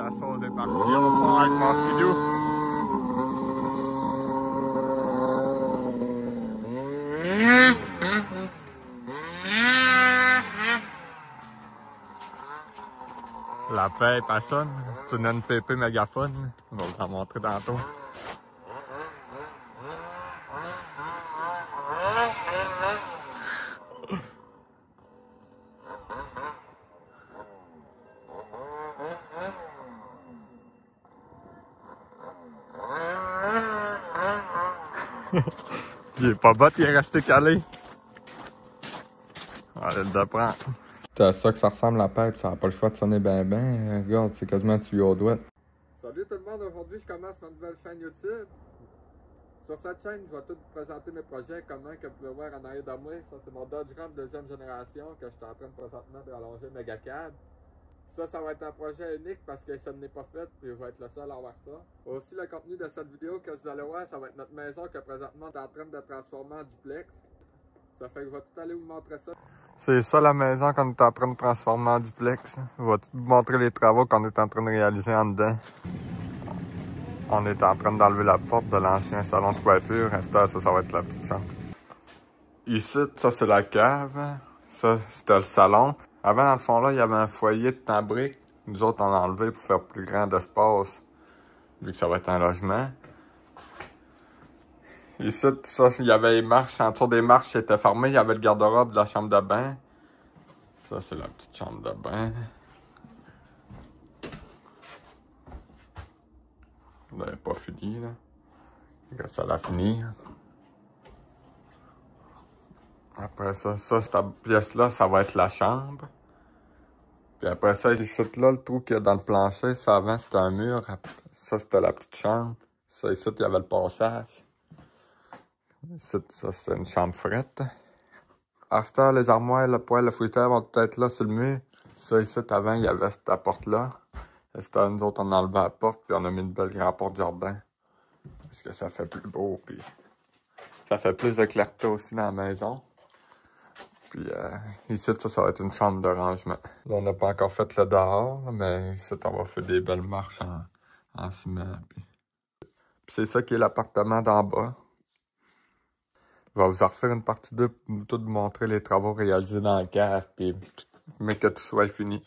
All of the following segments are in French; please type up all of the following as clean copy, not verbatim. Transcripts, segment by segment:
la sauce est partie au fond avec mon skidoo. La paix personne, c'est une NPP mégaphone. On va vous en montrer tantôt. Il est pas bas, il est resté calé. Allez, le prendre. C'est à ça que ça ressemble la pipe, ça n'a pas le choix de sonner ben. Regarde, c'est quasiment un tuyau doigt. Salut tout le monde, aujourd'hui je commence ma nouvelle chaîne YouTube. Sur cette chaîne, je vais tout vous présenter mes projets, comment que vous pouvez voir en arrière de moi. Ça c'est mon Dodge Ram deuxième génération que je suis en train de présentement de rallonger méga cab. Ça va être un projet unique parce que ça n'est pas fait, puis je vais être le seul à avoir ça. Aussi, le contenu de cette vidéo que vous allez voir, ça va être notre maison que présentement on est en train de transformer en duplex. Ça fait que je vais tout aller vous montrer ça. C'est ça la maison qu'on est en train de transformer en duplex. Je vais tout vous montrer les travaux qu'on est en train de réaliser en dedans. On est en train d'enlever la porte de l'ancien salon de coiffure. Ça va être la petite chambre. Ici, ça c'est la cave. Ça, c'était le salon. Avant, dans le fond, là, il y avait un foyer de temps brique. Nous autres, on l'a enlevé pour faire plus grand d'espace, vu que ça va être un logement. Ici, ça, il y avait les marches. En dessous des marches, c'était fermé. Il y avait le garde-robe de la chambre de bain. Ça, c'est la petite chambre de bain. On n'avait pas fini, là. Regarde, ça l'a fini. Après ça, cette pièce-là, ça va être la chambre. Puis après ça, ici, là, le trou qu'il y a dans le plancher, ça avant, c'était un mur. Ça, c'était la petite chambre. Ça, ici, il y avait le passage. Ici, ça, c'est une chambre frette. À cette heure, les armoires, le poêle, le fruitière vont peut-être là sur le mur. Ça, ici, avant, il y avait cette porte-là. À cette heure, nous autres, on a enlevé la porte, puis on a mis une belle grande porte jardin. Parce que ça fait plus beau, puis ça fait plus de clarté aussi dans la maison. Puis ici, ça va être une chambre de rangement. Là, on n'a pas encore fait le dehors, mais ici, on va faire des belles marches en ciment. Puis c'est ça qui est l'appartement d'en bas. Je vais vous en refaire une partie 2 pour tout vous montrer les travaux réalisés dans la cave, puis mais que tout soit fini.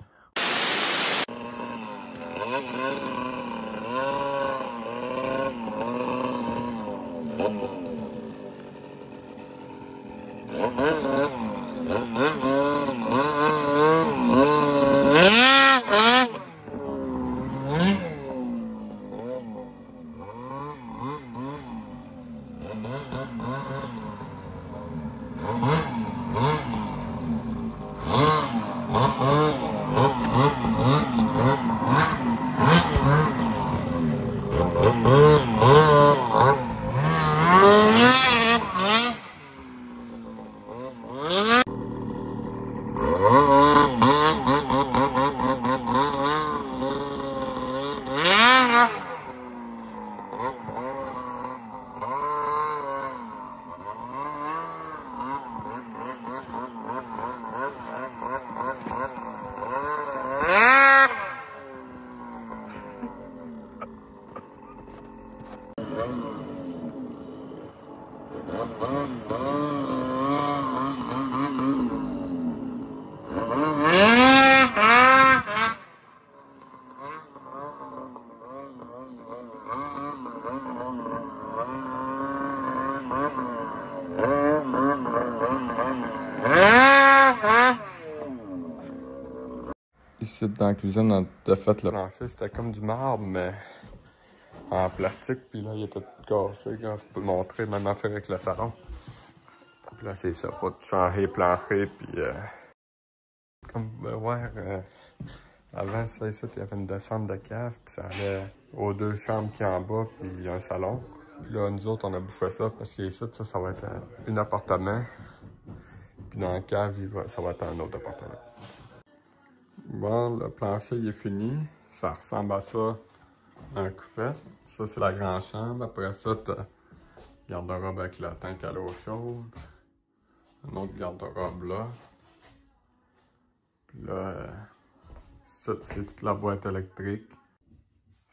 Ici, dans la cuisine, on a fait le plancher, c'était comme du marbre, mais en plastique, puis là, il était tout cassé. Là, je peux le montrer, même affaire avec le salon. Puis là, c'est ça, faut changer le plancher, puis comme vous pouvez voir, avant ça, ici, il y avait une descente de cave, puis ça allait aux 2 chambres qui en bas, puis un salon. Puis là, nous autres, on a bouffé ça, parce qu'ici, ça va être un appartement. Puis dans la cave, ça va être un autre appartement. Bon, le plancher il est fini. Ça ressemble à ça, un couffet. Ça, c'est la grande chambre. Après ça, tu as garde-robe avec la tank à l'eau chaude. Un autre garde-robe là. Puis là, ça, c'est toute la boîte électrique.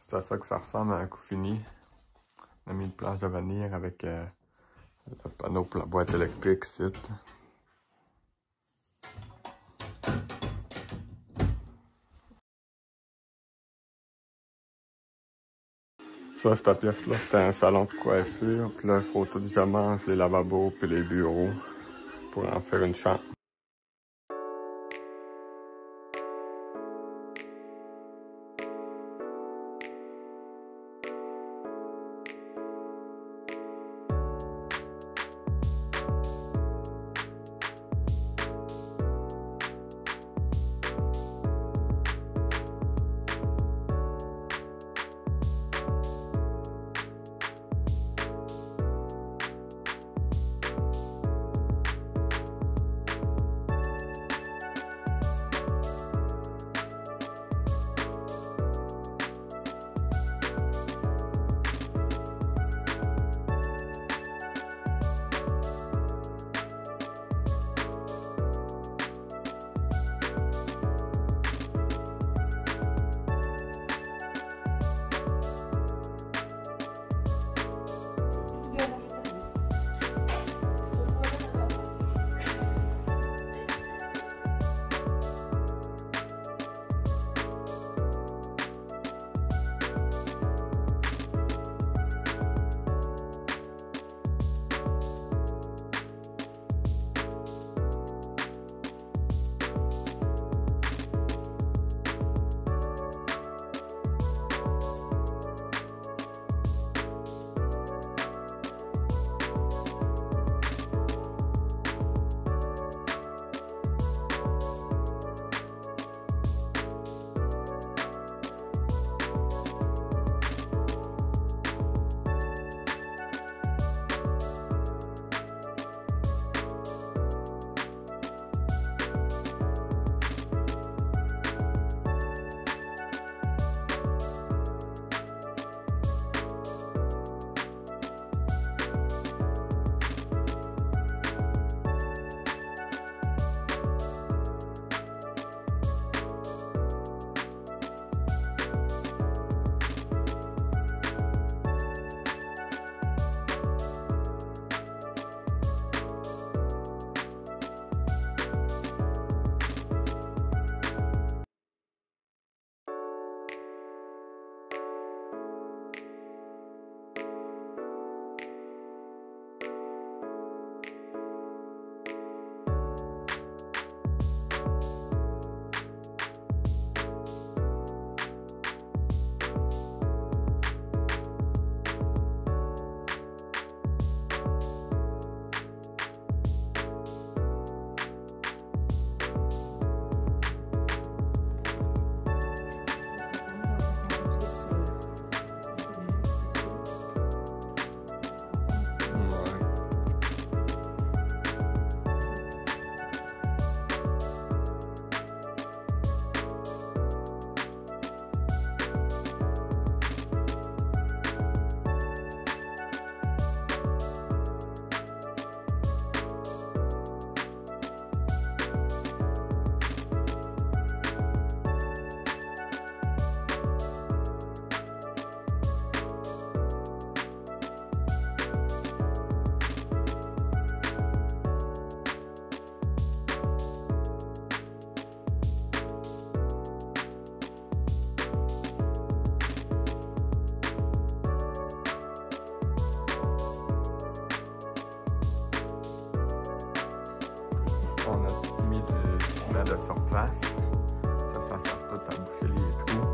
C'est à ça que ça ressemble à un coup fini. On a mis une planche de venir avec le panneau pour la boîte électrique ici. Ça, cette pièce-là, c'était un salon de coiffure. Puis là, il faut tout que je mange les lavabos puis les bureaux pour en faire une chambre. On a mis du ciment de surface. Ça sert tout à boucher les trous.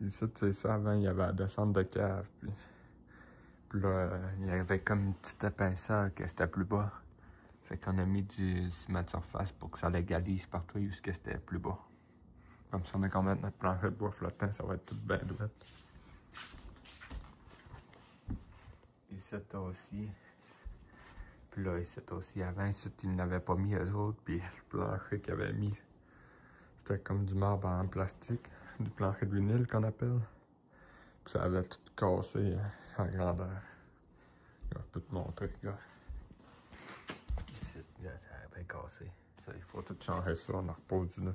Ici, tu sais ça, avant, il y avait la descente de cave. Puis là, il y avait comme une petite épaisseur que c'était plus bas. Fait qu'on a mis du ciment de surface pour que ça légalise partout où c'était plus bas. Comme ça, on a quand même notre plancher de bois flottant, ça va être tout bien droit. Ici, t'as aussi. Puis là, ici, t'as aussi. Avant, ici, ils n'avaient pas mis eux autres. Puis le plancher qu'ils avaient mis, c'était comme du marbre en plastique. Du plancher de vinyle qu'on appelle. Puis ça avait tout cassé en grandeur. Je peux te montrer, gars. Ici, là, ça avait cassé. Il faut tout changer ça, on en repose là.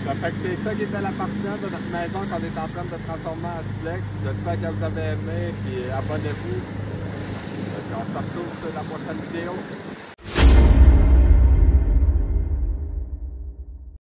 Ça fait que c'est ça qui était la partie 1 de notre maison qu'on est en train de transformer en duplex. J'espère que vous avez aimé, puis abonnez-vous. On se retrouve sur la prochaine vidéo.